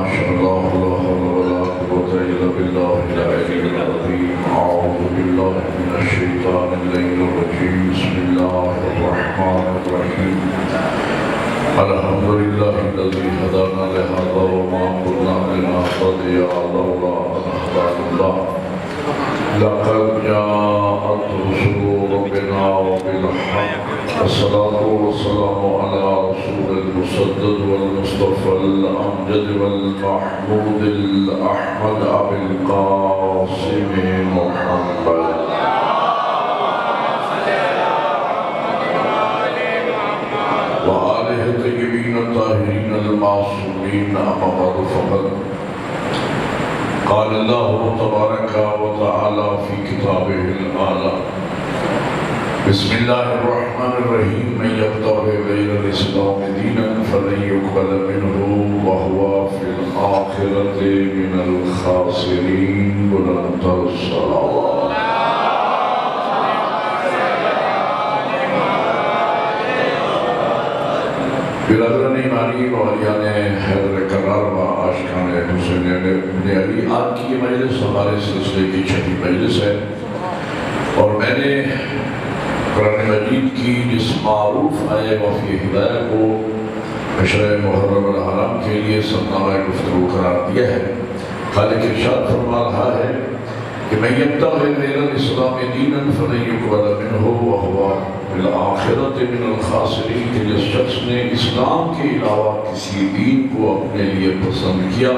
شاء الله لا حول ولا قوة إلا بالله العلي العظيم. أعوذ بالله من الشيطان اللعين الرجيم. بسم الله الرحمن الرحيم. الحمد لله الذي هدانا لهذا وما كنا لنهتدي لولا أن هدانا الله. لقد جاءت رسل ربنا وبالحق. الصلاة والسلام على رسول المسدد والمصطفى الأمجد والمحمود الأحمد أبي القاسم محمد وآله الطيبين الطاهرين المعصومين. أما بعد فقد قال الله تبارك وتعالى في كتابه الأعلى: بسم الله الرحمن الرحيم. من يبتغي غير الإسلام دينا فلن يقبل منه وهو في الآخرة من الخاسرين. بلند الصلوات. برادران ایمانی و علیان حیدر کرار و عاشقان حسین ابن علی، آج کی یہ مجلس ہمارے سلسلے کی چھٹی مجلس ہے، اور میں نے قرآن مجید کی جس معروف آیہ وفی ہدایہ کو عشر محرم الحرام کے لیے سنامہ گفتگو قرار دیا ہے. خالق ارشاد فرما رہا ہے کہ من یبتغی غیر الاسلام دینا فلن یقبل منہ وہو فی الآخرۃ من الخاسرین، کہ جس شخص نے اسلام کے علاوہ کسی دین کو اپنے لیے پسند کیا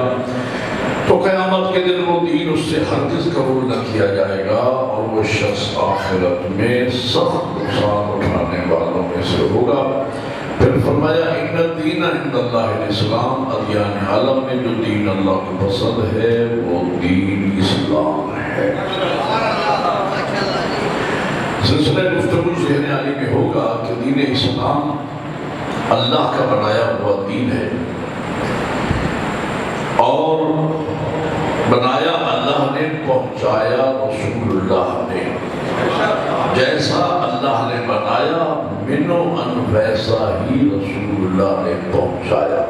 تو قیامت کے دن وہ دین اس سے ہرگز قبول نہ کیا جائے گا، اور وہ شخص آخرت میں سخت نقصان اٹھانے والوں میں سے ہوگا. پھر فرمایا: ان الدین عند اللہ الاسلام، ادیان عالم میں جو دین اللہ کو پسند ہے وہ دین اسلام ہے. سلسلہ گفتگو ذہن علی میں ہوگا کہ دین اسلام اللہ کا بنایا ہوا دین ہے، اور بنایا اللہ نے، پہنچایا رسول اللہ نے. جیسا اللہ نے بنایا منو ان ویسا ہی رسول اللہ نے پہنچایا.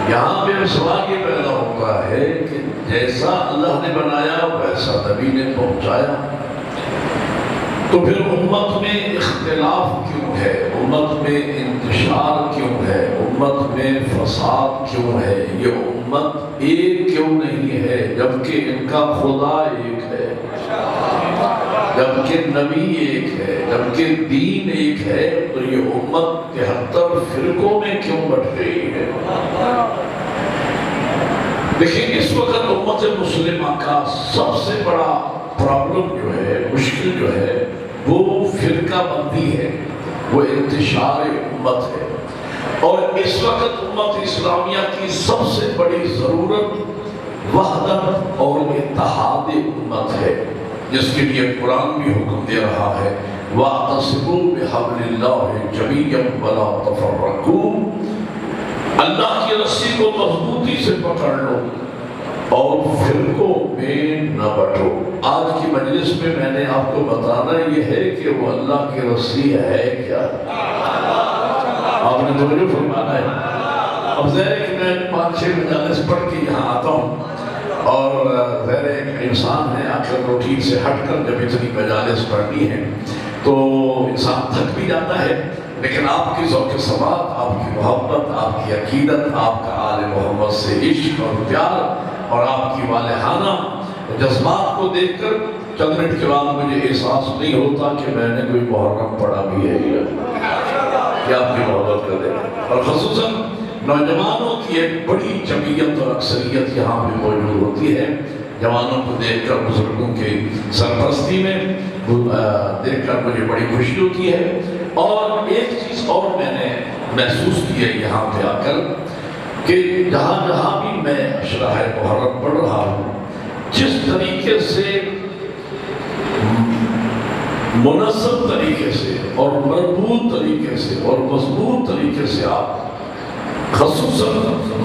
یہاں پہ سوال یہ پیدا ہوتا ہے کہ جیسا اللہ نے بنایا ویسا نبی نے پہنچایا، تو پھر امت میں اختلاف کیوں ہے؟ امت میں انتشار کیوں ہے؟ امت میں فساد کیوں ہے؟ یہ امت ایک کیوں نہیں ہے جبکہ ان کا خدا ایک ہے، جبکہ نبی ایک ہے، جبکہ دین ایک ہے؟ تو یہ امت 73 فرقوں میں کیوں بٹ رہی ہے؟ دیکھیں، اس وقت امت مسلمہ کا سب سے بڑا پرابلم جو ہے، مشکل جو ہے، وہ فرقہ بندی ہے، وہ انتشار امت ہے. اور اس وقت امت اسلامیہ کی سب سے بڑی ضرورت وحدت اور اتحاد امت ہے، جس کے لیے قرآن بھی حکم دے رہا ہے: وَاعْتَصِمُوا بِحَبْلِ اللَّهِ جَمِيعًا وَلَا تَفَرَّقُوا. اللہ کی رسی کو مضبوطی سے پکڑ لو اور فرقوں میں نہ بٹو. آج کی مجلس میں میں نے آپ کو بتانا یہ ہے کہ وہ اللہ کی رسی ہے کیا. آپ نے توجہ فرمانا ہے. اب ظاہر ہے کہ میں 5-6 مجالس پڑھ کے یہاں آتا ہوں، اور ظاہر ایک انسان ہے اکثر روٹین سے ہٹ کر جب اتنی مجالس پڑھنی ہے تو انسان تھک بھی جاتا ہے، لیکن آپ کی ذوق سماعت، آپ کی محبت، آپ کی عقیدت، آپ کا آل محمد سے عشق اور پیار اور آپ کی والہانہ جذبات کو دیکھ کر چند منٹ کے بعد مجھے احساس نہیں ہوتا کہ میں نے کوئی محرم پڑھا بھی ہے کہ آپ کی محبت کر دے. اور خصوصاً نوجوانوں کی ایک بڑی جمعیت اور اکثریت یہاں پہ موجود ہوتی ہے. جوانوں کو دیکھ کر، بزرگوں کی سرپرستی میں دیکھ کر مجھے بڑی خوشی ہوتی ہے. اور ایک چیز اور میں نے محسوس کی ہے یہاں پہ آ کر کہ جہاں جہاں بھی میں اشراح محرم پڑھ رہا ہوں، جس طریقے سے منظم طریقے سے اور مربوط طریقے سے اور مضبوط طریقے سے آپ خصوصاً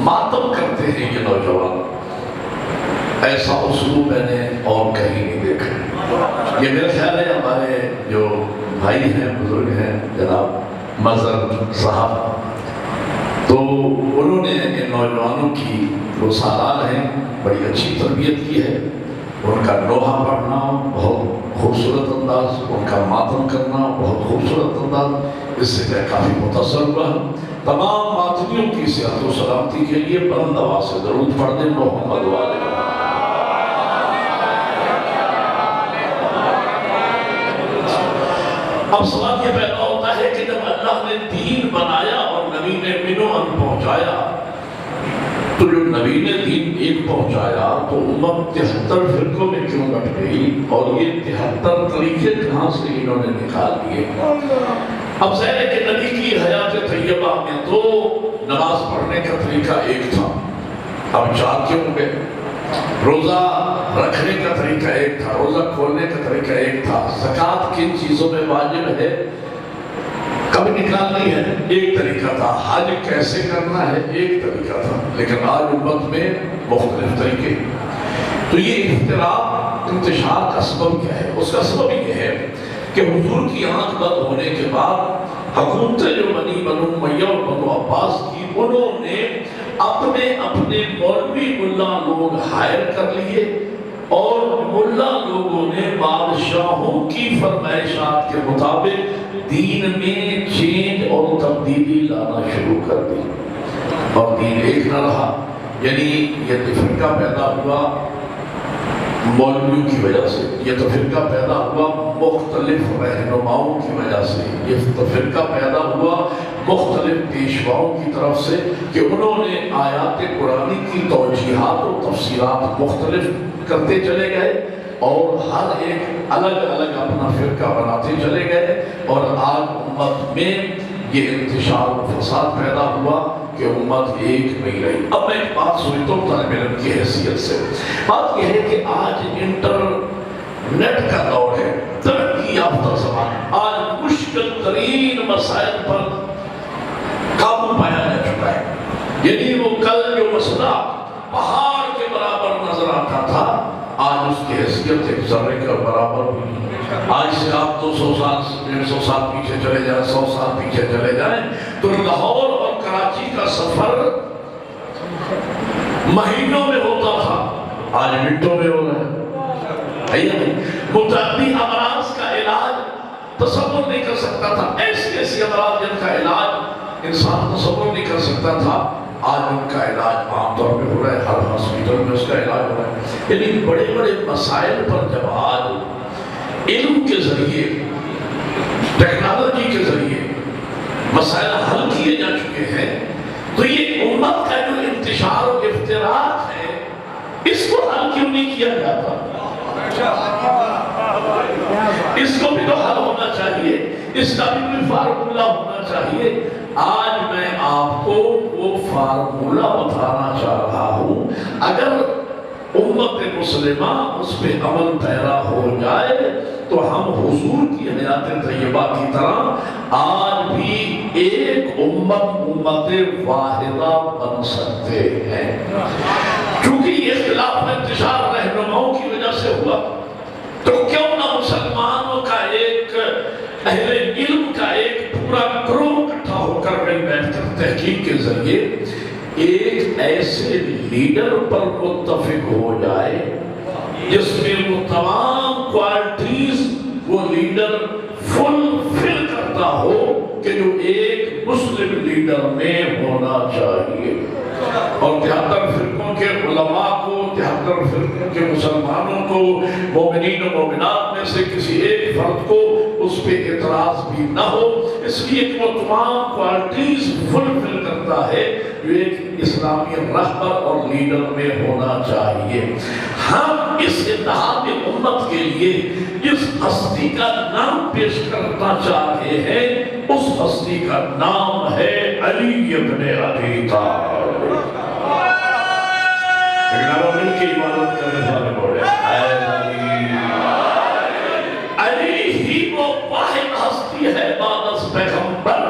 ماتم کرتے ہیں یہ نوجوان، ایسا اسلوب میں نے اور کہیں نہیں دیکھا. یہ میرا خیال ہے ہمارے جو بھائی ہیں، بزرگ ہیں، جناب مظہر صاحب، تو انہوں نے ان نوجوانوں کی وہ سالار ہیں، بڑی اچھی تربیت کی ہے، ان کا لوحہ پڑھنا بہت خوبصورت انداز، ان کا ماتم کرنا بہت خوبصورت انداز، اس سے میں کافی متاثر ہوا ہوں۔ تمام ماتمیوں کی صحت و سلامتی کے لیے بلند آواز سے درود پڑھ دیں محمد والے۔ اب سوال یہ پیدا ہوتا ہے کہ جب اللہ نے دین بنایا اور نبی نے منوان پہنچایا، تو جو نبی نے دین ایک پہنچایا تو امت 73 فرقوں میں کیوں بٹ گئی، اور یہ 73 طریقے کہاں سے انہوں نے نکال دیے؟ اب ظاہر ہے کہ نبی کی حیات طیبہ میں تو نماز پڑھنے کا طریقہ ایک تھا، اب 4 کیوں ہو گئے؟ روزہ رکھنے کا طریقہ ایک تھا، روزہ کھولنے کا طریقہ ایک تھا، زکوٰۃ کن چیزوں میں واجب ہے کب نکالنی ہے ایک طریقہ تھا، حج کیسے کرنا ہے ایک طریقہ تھا، لیکن آج امت میں مختلف طریقے۔ تو یہ اختلاف انتشار کا سبب کیا ہے؟ اس کا سبب یہ ہے کہ حضور کی آنکھ بند ہونے کے بعد حکومتیں جو بنی بنو امیہ اور بنو عباس کی، انہوں نے اپنے مولوی ملا لوگ ہائر کر لیے، اور ملا لوگوں نے بادشاہوں کی فرمائشات کے مطابق دین میں چینج اور تبدیلی لانا شروع کر دی، اور دین ایک نہ رہا۔ یعنی یہ فرقہ پیدا ہوا مولویوں کی وجہ سے، یہ فرقہ پیدا ہوا مختلف رہنماؤں کی وجہ سے، یہ فرقہ پیدا ہوا مختلف پیشواؤں کی طرف سے کہ انہوں نے آیات قرآنی کی توجیحات و تفسیرات مختلف کرتے چلے گئے، اور ہر ایک الگ الگ اپنا فرقہ بناتے چلے گئے، اور آج امت میں یہ انتشار و فساد پیدا ہوا کہ امت ایک نہیں رہی۔ اب میں ایک بات سوچتا ہوں طالب علم کی حیثیت سے، بات یہ ہے کہ آج انٹرنیٹ کا دور ہے، ترقی یافتہ زمان، آج مشکل ترین مسائل پر قابو پایا جا چکا ہے۔ یعنی وہ کل جو مسئلہ پہاڑ کے برابر نظر آتا تھا، آج اس کی حیثیت ایک ذرے کا برابر بھی نہیں۔ آج سے آپ 200 سال 150 سال پیچھے چلے جائیں، 100 سال پیچھے چلے جائیں، تو لاہور اور کراچی کا سفر مہینوں میں ہوتا تھا، آج منٹوں میں ہو رہا ہے۔ متعدی امراض کا علاج تصور نہیں کر سکتا تھا، ایسی امراض جن کا علاج انسان تصور نہیں کر سکتا تھا، آج ان کا علاج عام طور پہ ہو رہا ہے، ہر ہاسپٹل میں اس کا علاج ہو رہا ہے۔ یعنی بڑے بڑے مسائل پر جب آج علم کے ذریعے، ٹیکنالوجی کے ذریعے مسائل حل کیے جا چکے ہیں، تو یہ امت کا جو انتشار و افتراق ہے، اس کو حل کیوں نہیں کیا جاتا؟ اس کو بھی تو حل ہونا چاہیے، اس کا بھی کوئی فارمولہ ہونا چاہیے۔ آج میں آپ کو وہ فارمولہ بتانا چاہ رہا ہوں، اگر امت مسلمہ اس پہ عمل پیرا ہو جائے تو ہم حضور کی حیات طیبہ کی طرح آج بھی ایک امت واحدہ بن سکتے ہیں۔ چونکہ یہ اختلاف انتشار رہنماؤں کی وجہ سے ہوا، تو کیوں نہ مسلمانوں کا ایک اہل علم کا ایک پورا گروہ اکٹھا ہو کر مل بیٹھ کر تحقیق کے ذریعے ایک ایسے لیڈر پر متفق ہو جائے جس میں وہ تمام کوالٹیز وہ لیڈر فل کرتا ہو کہ جو ایک مسلم لیڈر میں ہونا چاہیے۔ اور 73 فرقوں کے علماء کو، 73 فرقوں کے مسلمانوں کو، مومنین و مومنات میں سے کسی ایک فرد کو اس پہ اعتراض بھی نہ ہو، اس لیے کہ وہ تمام کوالٹیز فل کرتا ہے جو ایک اسلامی رہبر اور لیڈر میں ہونا چاہیے۔ ہم اس اتحاد امت کے لیے جس ہستی کا نام پیش کرنا چاہ رہے ہیں، اس ہستی کا نام ہے علی ابن ابی طالب۔ مل کے عبادت کرنے والے بولے علی ہی وہ واحد ہستی ہے بعد از پیغمبر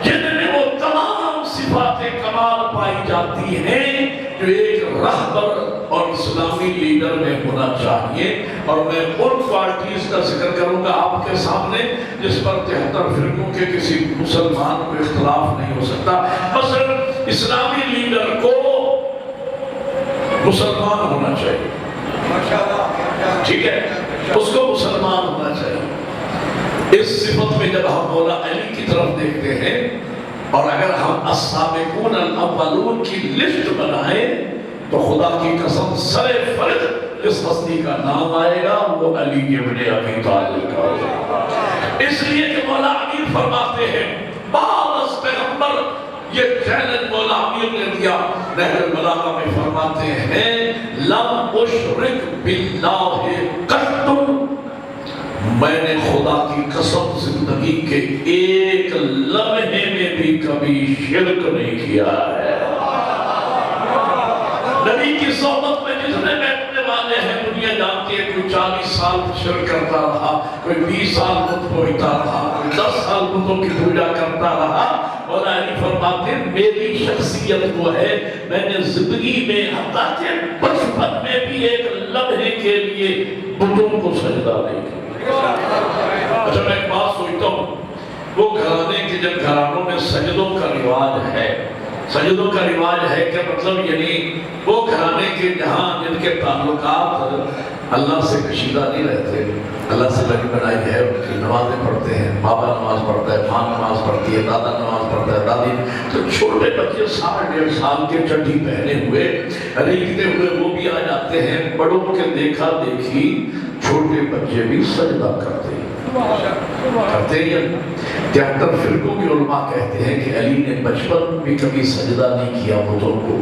جن میں وہ تمام صفات کمال پائی جاتی ہیں جو ایک رہبر اور اسلامی لیڈر میں ہونا چاہیے۔ اور میں ان کوالٹیز کا ذکر کروں گا آپ کے سامنے جس پر 73 فرقوں کے کسی مسلمان کو اختلاف نہیں ہو سکتا۔ مثلا اسلامی لیڈر کو مسلمان ہونا چاہیے، ٹھیک ہے، اس کو مسلمان ہونا چاہیے۔ اس صفت میں جب ہم مولا علی کی طرف دیکھتے ہیں اور اگر ہم السابقون الاولون کی لسٹ بنائیں تو خدا کی قسم سر فرد اس ہستی کا نام آئے گا، وہ علی ابن ابی طالب کا ہوگا۔ اس لیے کہ مولا امیر فرماتے ہیں، بعض از پیغمبر، یہ چیلنج مولا امیر نے دیا، نہر البلاغہ میں فرماتے ہیں، لم اشرک باللہ قط، میں نے خدا کی قسم زندگی کے ایک لمحے میں بھی کبھی شرک نہیں کیا ہے۔ نبی کی صحبت میں جتنے بیٹھنے والے ہیں دنیا جانتی ہے، کوئی 40 سال شرک کرتا رہا، کوئی 20 سال بت پوجتا رہا، کوئی 10 سال بتوں کی پوجا کرتا رہا، اور علی فرماتے ہیں میری شخصیت وہ ہے، میں نے زندگی میں حتیٰ کہ بچپن میں بھی ایک لمحے کے لیے بتوں کو سجدہ نہیں کیا۔ اچھا میں ایک بات سوچتا ہوں، وہ گھرانے کے جن گھرانوں میں سجدوں کا رواج ہے، سجدوں کا رواج ہے کہ مطلب یعنی وہ گھرانے کے جہاں جن کے تعلقات اللہ سے کشیدہ نہیں رہتے، اللہ سے لگی بنائی ہے، ان کی نمازیں پڑھتے ہیں، بابا نماز پڑھتا ہے، ماں نماز پڑھتی ہے، دادا نماز پڑھتا ہے، دادی، تو چھوٹے بچے 1.5 سال کے چڈی پہنے ہوئے ریگتے ہوئے وہ بھی آ جاتے ہیں، بڑوں کے دیکھا دیکھی چھوٹے بچے بھی سجدہ کرتے ہیں، کرتے ہیں۔ 73 فرقوں کے علماء کہتے ہیں کہ علی نے بچپن میں بھی کبھی سجدہ نہیں کیا بتوں کو،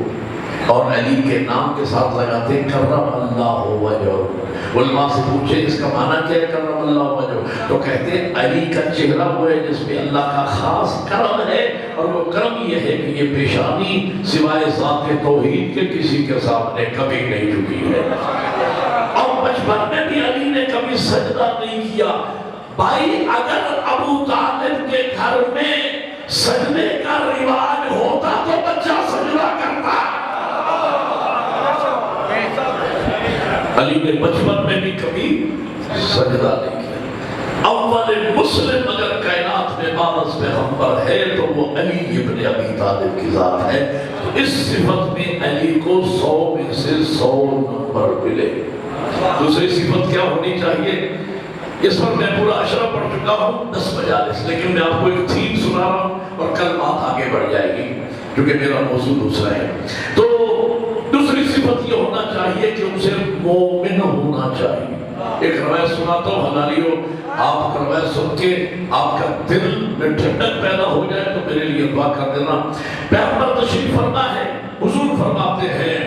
اور علی کے نام کے ساتھ لگاتے کرم اللہ وجہہ۔ علماء سے پوچھے اس کا معنی کیا ہے کرم اللہ وجہہ، تو کہتے ہیں علی کا چہرہ وہ ہے جس میں اللہ کا خاص کرم ہے، اور وہ کرم یہ ہے کہ یہ پیشانی سوائے ذات توحید کے کسی کے سامنے کبھی نہیں جھکی ہے۔ اور بچپن میں بھی علی نے کبھی سجدہ نہیں کیا۔ بھائی اگر ابو طالب کے گھر میں سجدے کا رواج ہوتا تو بچہ سجدہ کرتا، علی نے بچپن میں بھی کبھی سجدہ نہیں کیا۔ اول مسلم اگر کائنات میں بارز پیغمبر ہے تو وہ علی ابن ابی طالب کی ذات ہے۔ تو اس صفت میں علی کو 100 میں سے 100 نمبر ملے۔ دوسری صفت کیا ہونی چاہیے؟ اس پر میں پورا عشرہ پڑھ چکا ہوں 10 مجالس، لیکن میں آپ کو ایک تھیم سنا رہا ہوں اور کل بات آگے بڑھ جائے گی کیونکہ میرا موضوع دوسرا ہے۔ تو دوسری صفت یہ ہونا چاہیے کہ اسے مومن ہونا چاہیے۔ ایک روایت سناتا ہوں حلالیو، آپ کا روایت سن کے آپ کا دل میں ٹھنڈک پیدا ہو جائے تو میرے لیے دعا کر دینا۔ پیغمبر تشریف فرما ہے، حضور فرماتے ہیں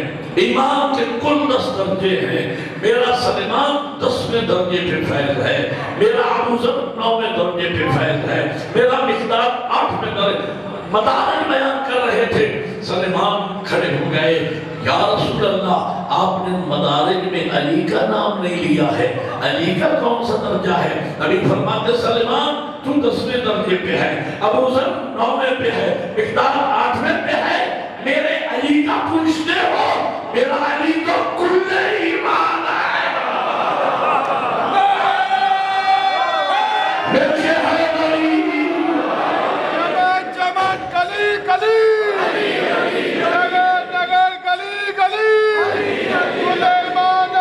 ایمان کے کل 10 درجے ہیں، میرا سلیمان 10ویں درجے پہ فیض ہے، میرا ابوذر 9ویں درجے پہ فیض ہے، میرا مقداد 8ویں درجے۔ مدارج بیان کر رہے تھے، سلیمان کھڑے ہو گئے، یا رسول اللہ آپ نے مدارج میں علی کا نام نہیں لیا ہے، علی کا کون سا درجہ ہے؟ نبی فرماتے سلیمان تو 10ویں درجے پہ ہے، ابوذر 9ویں پہ ہے، مقداد 8ویں پہ ہے، میرے علی کا پوچھتے ہو، میرا علی تو کل ایمان ہے، میرے حیدری جمن کلی کلی نگر کلی کلی کل ایمان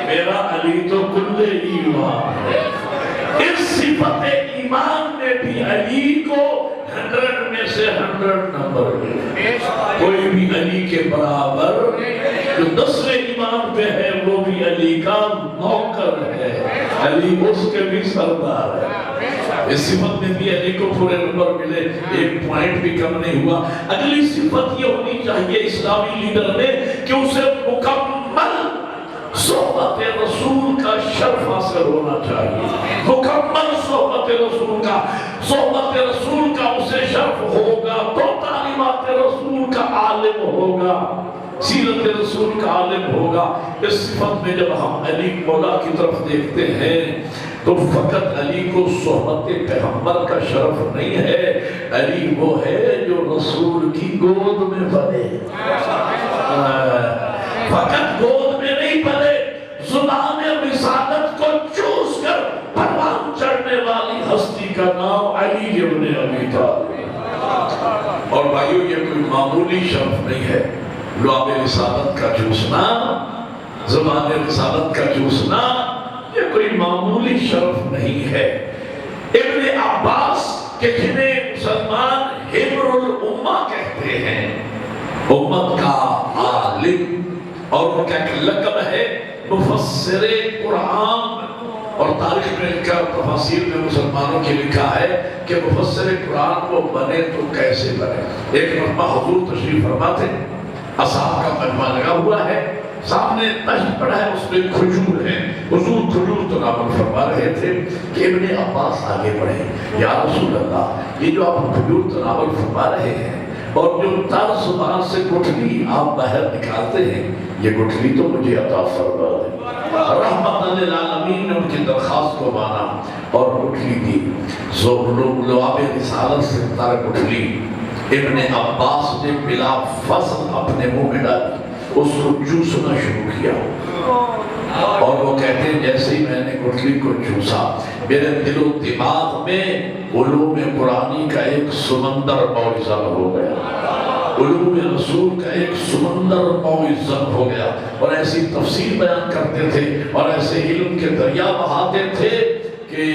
میرا علی تو کل ایمان ہے۔ اس صفت ایمان میں بھی علی کو 100 میں سے 100 نمبر ملے۔ کوئی بھی علی کے برابر، جو 10ویں ایمان پہ ہے وہ بھی علی کا نوکر ہے، علی اس کے بھی سردار ہے۔ اس صفت میں بھی علی کو پورے نمبر ملے، ایک پوائنٹ بھی کم نہیں ہوا۔ اگلی صفت یہ ہونی چاہیے اسلامی لیڈر میں کہ اسے مکمل صحبت رسول کا شرف حاصل ہونا چاہیے، مکمل صحبت رسول کا اسے شرف ہوگا تو تعلیمات رسول کا عالم ہوگا، سیرت رسول کا عالم ہوگا۔ اس صفت میں جب ہم علی مولا کی طرف دیکھتے ہیں تو فقط علی کو صحبت پیغمبر کا شرف نہیں ہے، علی وہ ہے جو رسول کی گود میں پلے، فقط گود میں نہیں پلے، زبان رسالت کو چوس کر پروان چڑھنے والی ہستی کا نام علی ابن ابی طالب۔ اور بھائیو یہ کوئی معمولی شرف نہیں ہے، لعاب رسالت کا چوسنا، زبان رسالت کا چوسنا، یہ کوئی معمولی شرف نہیں ہے۔ ابن عباس کہ جنہیں مسلمان حبر الامہ کہتے ہیں، امت کا عالم، اور ان کا ایک لقب ہے مفسر قرآن، اور تاریخ میں لکھا، تفاسیر میں مسلمانوں کی لکھا ہے کہ مفسر قرآن کو بنے تو کیسے بنے۔ ایک مرتبہ حضور تشریف فرما تھے، اصحاب کا مجمع لگا ہوا ہے، سامنے تشت پڑا ہے، اس میں کھجور ہے، حضور کھجور تناول فرما رہے تھے کہ ابن عباس آگے بڑھے، یا رسول اللہ یہ جو آپ کھجور تناول فرما رہے ہیں اور جو تر زبان سے گٹھلی آپ باہر نکالتے ہیں، یہ گٹھلی تو مجھے عطا فرما دیں۔ رحمت للعالمین نے ان کی درخواست کو مانا اور گٹھلی دی، لعاب رسالت سے تر گٹھلی ابن عباس نے بلا فصل اپنے منہ میں ڈالی، اس کو چوسنا شروع کیا، اور وہ کہتے ہیں جیسے ہی میں نے گٹھلی کو چوسا، میرے دل و دماغ میں علوم قرآنی کا ایک سمندر موزن ہو گیا، علوم رسول کا ایک سمندر موزن ہو گیا، اور ایسی تفسیر بیان کرتے تھے اور ایسے علم کے دریا بہاتے تھے کہ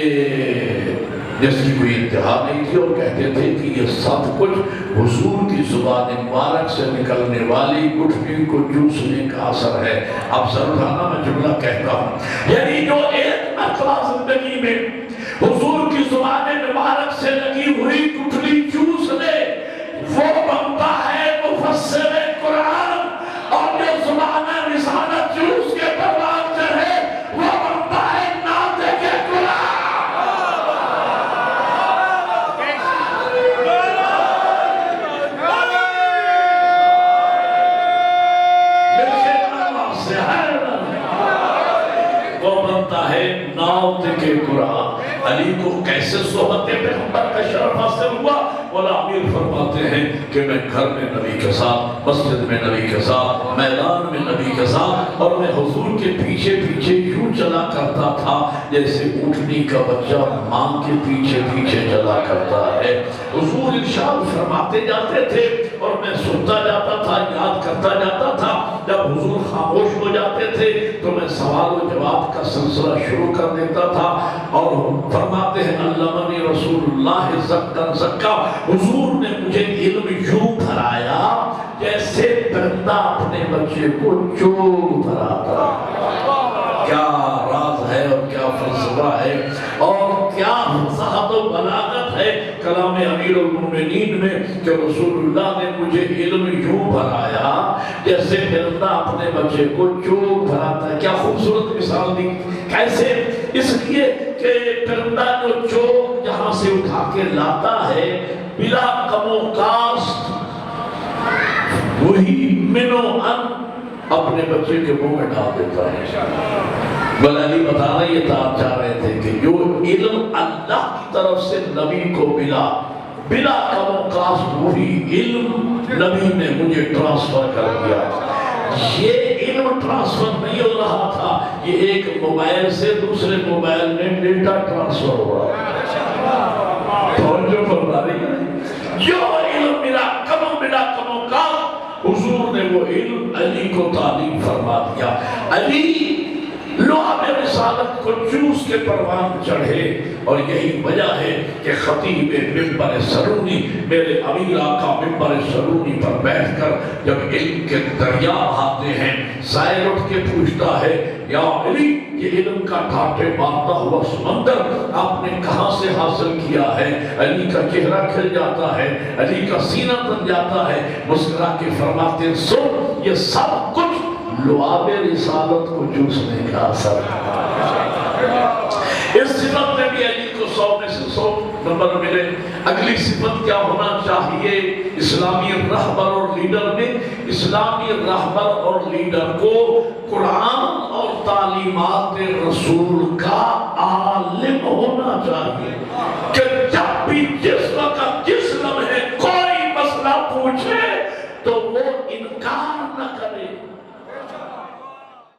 جس کی کوئی انتہا نہیں تھی، اور کہتے تھے کہ یہ سب کچھ حضور کی زبان مبارک سے نکلنے والی گٹھلی کو چوسنے کا اثر ہے۔ اب سرحانہ میں جملہ کہتا ہوں، یعنی جو ایک مرتبہ زندگی میں حضور کی زبان مبارک سے لگی ہوئی گٹھلی چوس لے، وہ بنتا ہے مفسر قرآن، اور جو زبان رسالت چوس کے پروان چڑھے وہ بنتا ہے ناطق قرآن۔ وہ بنتا ہے ناطق قرآن۔ علی کو کیسے صحبت پیغمبر کا شرف حاصل ہوا؟ مولا امیر فرماتے ہیں کہ میں گھر میں نبی کے ساتھ، مسجد میں نبی کے ساتھ، میدان میں نبی کے ساتھ، اور میں حضور کے پیچھے پیچھے یوں چلا کرتا تھا جیسے اونٹنی کا بچہ ماں کے پیچھے پیچھے چلا کرتا ہے۔ حضور ارشاد فرماتے جاتے تھے اور میں سنتا جاتا تھا، یاد کرتا جاتا تھا۔ جب حضور خاموش ہو جاتے تھے تو میں سوال و جواب کا سلسلہ شروع کر دیتا تھا، اور فرماتے ہیں علمنی رسول اللہ زکا زکا، حضور نے مجھے علم یوں بھرایا جیسے پرندہ اپنے بچے کو چوگ بھراتا۔ کیا راز ہے اور کیا فلسفہ ہے اور کیا فصاحت و بلاغت ہے کلام امیر المومنین میں کہ رسول اللہ نے مجھے علم یوں بھرایا جیسے پرندہ اپنے بچے کو چوگ بھراتا ہے۔ کیا خوبصورت مثال دی، کیسے؟ اس لیے کہ پرندہ جو چوگ جہاں سے اٹھا کے لاتا ہے بلا کم و کاسٹ وہی منو ان اپنے بچے کے منہ میں ڈال دیتا ہے۔ بلالی بتانا یہ تھا، آپ چاہ رہے تھے کہ جو علم اللہ کی طرف سے نبی کو ملا بلا کم و کاسٹ وہی علم نبی نے مجھے ٹرانسفر کر دیا۔ یہ علم ٹرانسفر نہیں ہو رہا تھا، یہ ایک موبائل سے دوسرے موبائل میں ڈیٹا ٹرانسفر ہو رہا ہے۔ توجہ فرما رہی ہے، جو علم ملا کم و کاسٹ، حضور نے وہ علم علی کو تعلیم فرما دیا۔ علی لعاب رسالت کو چوس کے پروان چڑھے، اور یہی وجہ ہے کہ خطیب ممبر سرونی، میرے امیر آقا ممبر سرونی پر بیٹھ کر جب علم کے دریا بہاتے ہیں، سائل اٹھ کے پوچھتا ہے یا علی یہ علم کا ٹھاٹے مارتا ہوا سمندر آپ نے کہاں سے حاصل کیا ہے؟ علی کا چہرہ کھل جاتا ہے، علی کا سینہ تن جاتا ہے، مسکرا کے فرماتے سن یہ سب کچھ لعاب رسالت کو چوسنے کا اثر ہے۔ اس صفت میں بھی علی کو 100 میں سے 100 نمبر ملے۔ اگلی صفت کیا ہونا چاہیے اسلامی رہبر اور لیڈر میں؟ اسلامی رہبر اور لیڈر کو قرآن اور تعلیمات رسول کا عالم ہونا چاہیے، کہ جب بھی جس